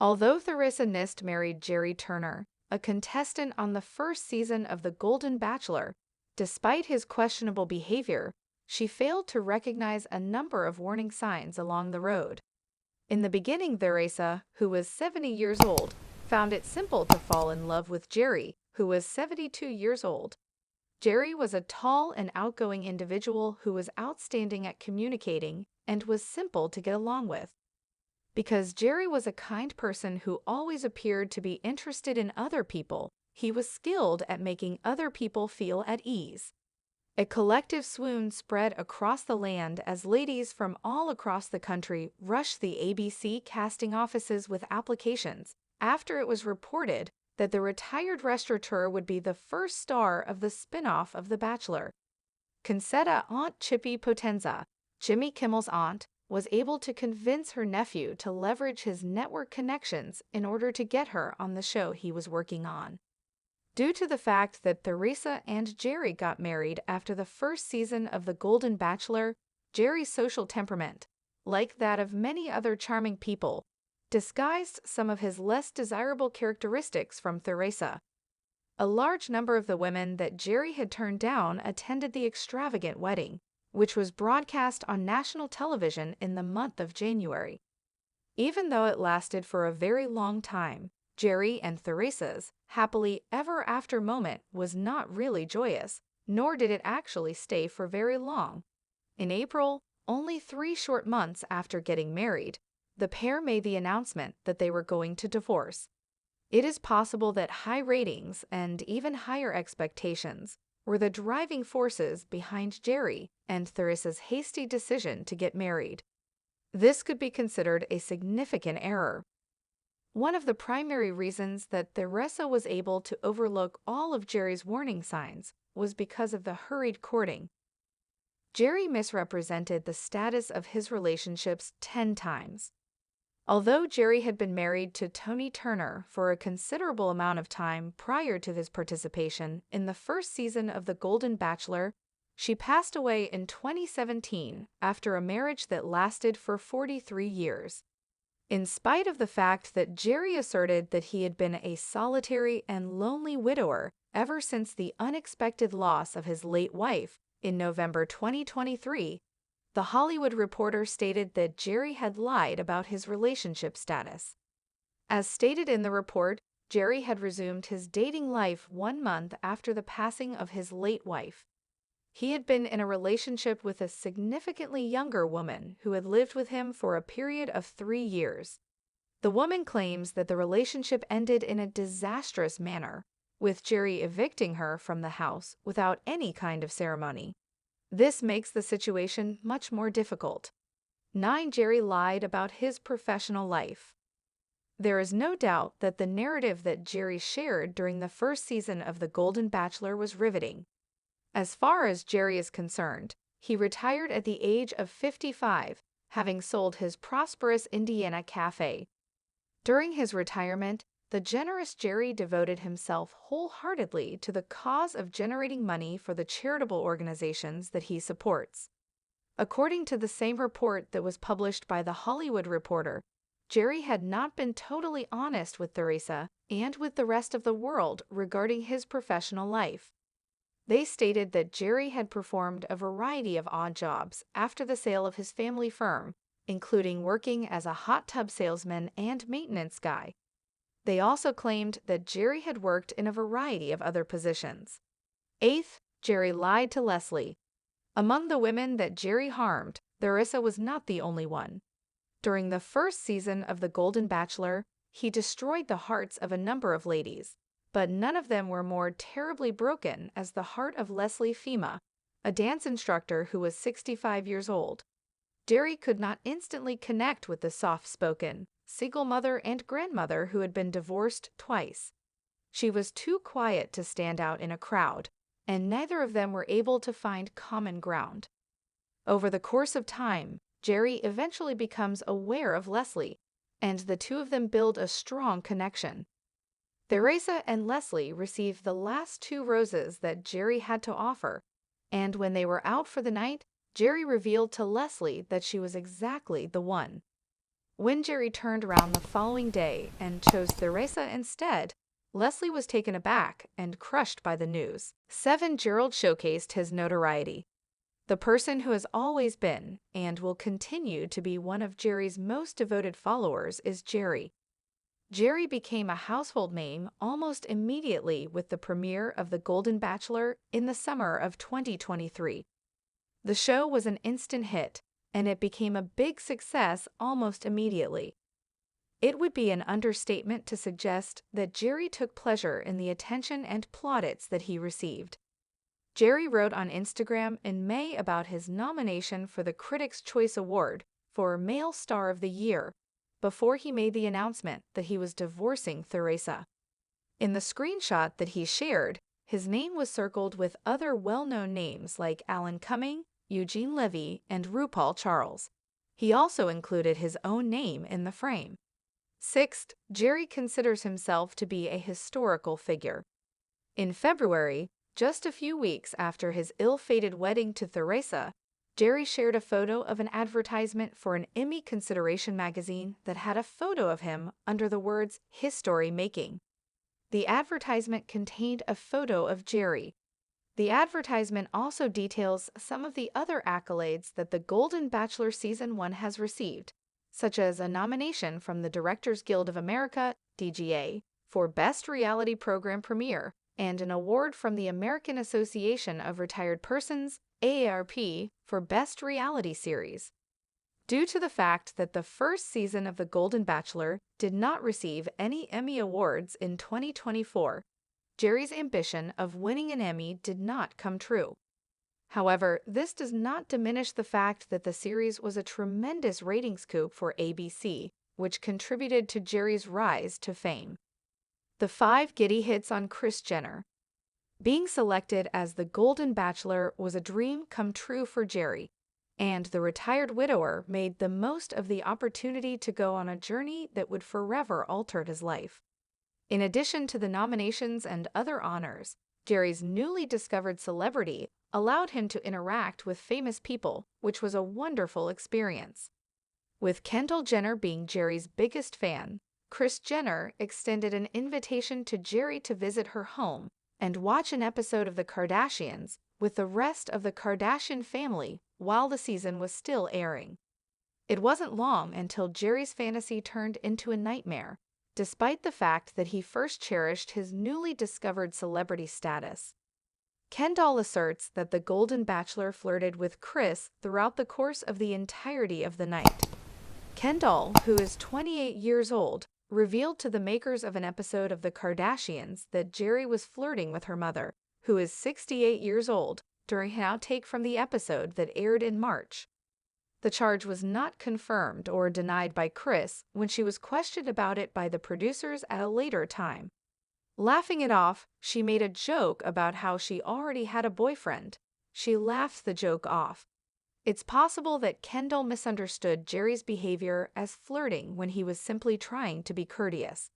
Although Theresa Nist married Gerry Turner, a contestant on the first season of The Golden Bachelor, despite his questionable behavior, she failed to recognize a number of warning signs along the road. In the beginning, Theresa, who was 70 years old, found it simple to fall in love with Gerry, who was 72 years old. Gerry was a tall and outgoing individual who was outstanding at communicating and was simple to get along with. Because Gerry was a kind person who always appeared to be interested in other people, he was skilled at making other people feel at ease. A collective swoon spread across the land as ladies from all across the country rushed the ABC casting offices with applications after it was reported that the retired restaurateur would be the first star of the spin-off of The Bachelor. Concetta Aunt Chippy Potenza, Jimmy Kimmel's aunt, was able to convince her nephew to leverage his network connections in order to get her on the show he was working on. Due to the fact that Theresa and Gerry got married after the first season of The Golden Bachelor, Gerry's social temperament, like that of many other charming people, disguised some of his less desirable characteristics from Theresa. A large number of the women that Gerry had turned down attended the extravagant wedding, which was broadcast on national television in the month of January. Even though it lasted for a very long time, Gerry and Theresa's happily ever after moment was not really joyous, nor did it actually stay for very long. In April, only 3 short months after getting married, the pair made the announcement that they were going to divorce. It is possible that high ratings and even higher expectations were the driving forces behind Gerry and Theresa's hasty decision to get married. This could be considered a significant error. One of the primary reasons that Theresa was able to overlook all of Gerry's warning signs was because of the hurried courting. Gerry misrepresented the status of his relationships 10 times. Although Gerry had been married to Tony Turner for a considerable amount of time prior to his participation in the first season of The Golden Bachelor, she passed away in 2017 after a marriage that lasted for 43 years. In spite of the fact that Gerry asserted that he had been a solitary and lonely widower ever since the unexpected loss of his late wife in November 2023, The Hollywood Reporter stated that Gerry had lied about his relationship status. As stated in the report, Gerry had resumed his dating life 1 month after the passing of his late wife. He had been in a relationship with a significantly younger woman who had lived with him for a period of 3 years. The woman claims that the relationship ended in a disastrous manner, with Gerry evicting her from the house without any kind of ceremony. This makes the situation much more difficult. 9. Gerry lied about his professional life. There is no doubt that the narrative that Gerry shared during the first season of The Golden Bachelor was riveting. As far as Gerry is concerned, he retired at the age of 55, having sold his prosperous Indiana cafe. During his retirement, the generous Gerry devoted himself wholeheartedly to the cause of generating money for the charitable organizations that he supports. According to the same report that was published by The Hollywood Reporter, Gerry had not been totally honest with Theresa and with the rest of the world regarding his professional life. They stated that Gerry had performed a variety of odd jobs after the sale of his family firm, including working as a hot tub salesman and maintenance guy. They also claimed that Gerry had worked in a variety of other positions. 8. Gerry lied to Leslie. Among the women that Gerry harmed, Theresa was not the only one. During the first season of The Golden Bachelor, he destroyed the hearts of a number of ladies, but none of them were more terribly broken as the heart of Leslie Fema, a dance instructor who was 65 years old. Gerry could not instantly connect with the soft-spoken, single mother and grandmother who had been divorced twice. She was too quiet to stand out in a crowd, and neither of them were able to find common ground. Over the course of time, Gerry eventually becomes aware of Leslie, and the two of them build a strong connection. Theresa and Leslie received the last 2 roses that Gerry had to offer, and when they were out for the night, Gerry revealed to Leslie that she was exactly the one. When Gerry turned around the following day and chose Theresa instead, Leslie was taken aback and crushed by the news. 7. Gerald showcased his notoriety. The person who has always been and will continue to be one of Gerry's most devoted followers is Gerry. Gerry became a household name almost immediately with the premiere of The Golden Bachelor in the summer of 2023. The show was an instant hit, and it became a big success almost immediately. It would be an understatement to suggest that Gerry took pleasure in the attention and plaudits that he received. Gerry wrote on Instagram in May about his nomination for the Critics' Choice Award for Male Star of the Year before he made the announcement that he was divorcing Theresa. In the screenshot that he shared, his name was circled with other well-known names like Alan Cumming, Eugene Levy, and RuPaul Charles. He also included his own name in the frame. 6. Gerry considers himself to be a historical figure. In February, just a few weeks after his ill-fated wedding to Theresa, Gerry shared a photo of an advertisement for an Emmy consideration magazine that had a photo of him under the words "History Making." The advertisement contained a photo of Gerry. The advertisement also details some of the other accolades that The Golden Bachelor Season 1 has received, such as a nomination from the Directors Guild of America, DGA, for Best Reality Program Premiere, and an award from the American Association of Retired Persons, AARP, for Best Reality Series. Due to the fact that the first season of The Golden Bachelor did not receive any Emmy awards in 2024, Gerry's ambition of winning an Emmy did not come true. However, this does not diminish the fact that the series was a tremendous ratings coup for ABC, which contributed to Gerry's rise to fame. The 5 giddy hits on Kris Jenner. Being selected as the Golden Bachelor was a dream come true for Gerry, and the retired widower made the most of the opportunity to go on a journey that would forever alter his life. In addition to the nominations and other honors, Gerry's newly discovered celebrity allowed him to interact with famous people, which was a wonderful experience. With Kendall Jenner being Gerry's biggest fan, Kris Jenner extended an invitation to Gerry to visit her home and watch an episode of The Kardashians with the rest of the Kardashian family while the season was still airing. It wasn't long until Gerry's fantasy turned into a nightmare, despite the fact that he first cherished his newly discovered celebrity status. Kendall asserts that the Golden Bachelor flirted with Kris throughout the course of the entirety of the night. Kendall, who is 28 years old, revealed to the makers of an episode of The Kardashians that Gerry was flirting with her mother, who is 68 years old, during an outtake from the episode that aired in March. The charge was not confirmed or denied by Kris when she was questioned about it by the producers at a later time. Laughing it off, she made a joke about how she already had a boyfriend. She laughed the joke off. It's possible that Kendall misunderstood Gerry's behavior as flirting when he was simply trying to be courteous.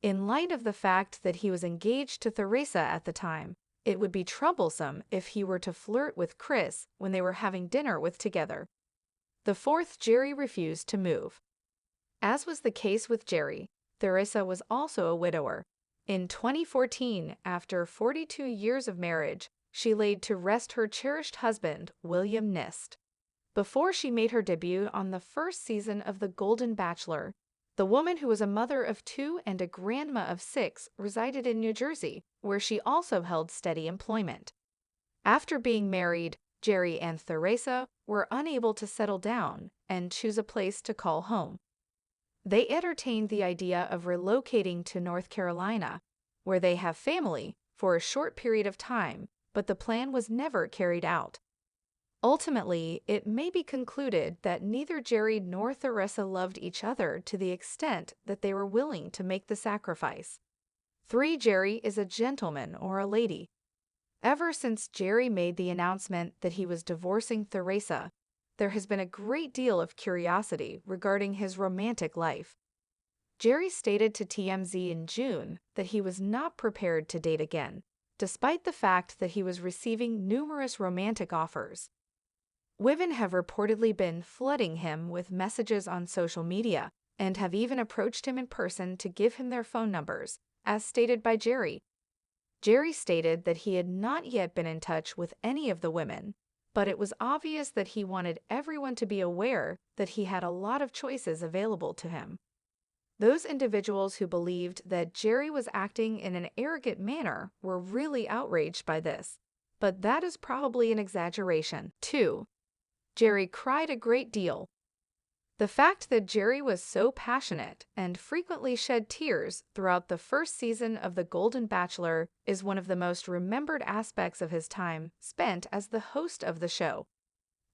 In light of the fact that he was engaged to Theresa at the time, it would be troublesome if he were to flirt with Kris when they were having dinner together. The 4th, Gerry refused to move. As was the case with Gerry, Theresa was also a widower. In 2014, after 42 years of marriage, she laid to rest her cherished husband, William Nist. Before she made her debut on the first season of The Golden Bachelor, the woman who was a mother of 2 and a grandma of 6 resided in New Jersey, where she also held steady employment. After being married, Gerry and Theresa were unable to settle down and choose a place to call home. They entertained the idea of relocating to North Carolina, where they have family, for a short period of time, but the plan was never carried out. Ultimately, it may be concluded that neither Gerry nor Theresa loved each other to the extent that they were willing to make the sacrifice. 3. Gerry is a gentleman or a lady. Ever since Gerry made the announcement that he was divorcing Theresa, there has been a great deal of curiosity regarding his romantic life. Gerry stated to TMZ in June that he was not prepared to date again, despite the fact that he was receiving numerous romantic offers. Women have reportedly been flooding him with messages on social media and have even approached him in person to give him their phone numbers, as stated by Gerry. Gerry stated that he had not yet been in touch with any of the women, but it was obvious that he wanted everyone to be aware that he had a lot of choices available to him. Those individuals who believed that Gerry was acting in an arrogant manner were really outraged by this, but that is probably an exaggeration. 2. Gerry cried a great deal. The fact that Gerry was so passionate and frequently shed tears throughout the first season of The Golden Bachelor is one of the most remembered aspects of his time spent as the host of the show.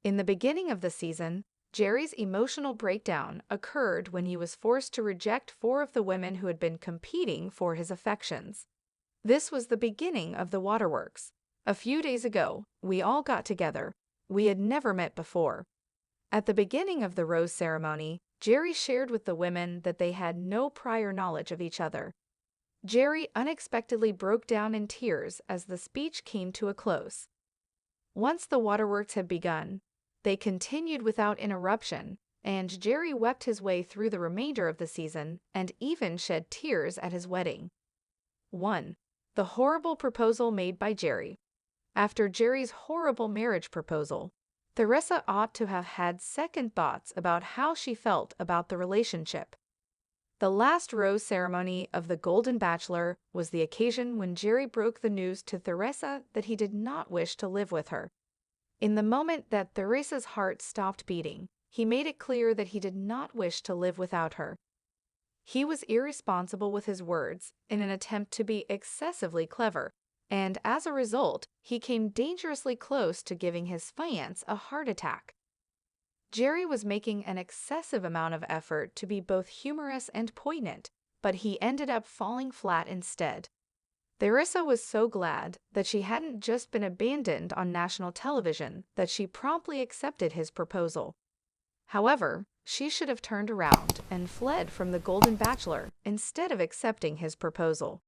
In the beginning of the season, Gerry's emotional breakdown occurred when he was forced to reject 4 of the women who had been competing for his affections. This was the beginning of the waterworks. A few days ago, we all got together. We had never met before. At the beginning of the rose ceremony, Gerry shared with the women that they had no prior knowledge of each other. Gerry unexpectedly broke down in tears as the speech came to a close. Once the waterworks had begun, they continued without interruption, and Gerry wept his way through the remainder of the season and even shed tears at his wedding. 1. The horrible proposal made by Gerry. After Gerry's horrible marriage proposal, Theresa ought to have had second thoughts about how she felt about the relationship. The last rose ceremony of The Golden Bachelor was the occasion when Gerry broke the news to Theresa that he did not wish to live with her. In the moment that Theresa's heart stopped beating, he made it clear that he did not wish to live without her. He was irresponsible with his words in an attempt to be excessively clever, and as a result, he came dangerously close to giving his fiancé a heart attack. Gerry was making an excessive amount of effort to be both humorous and poignant, but he ended up falling flat instead. Theresa was so glad that she hadn't just been abandoned on national television that she promptly accepted his proposal. However, she should have turned around and fled from The Golden Bachelor instead of accepting his proposal.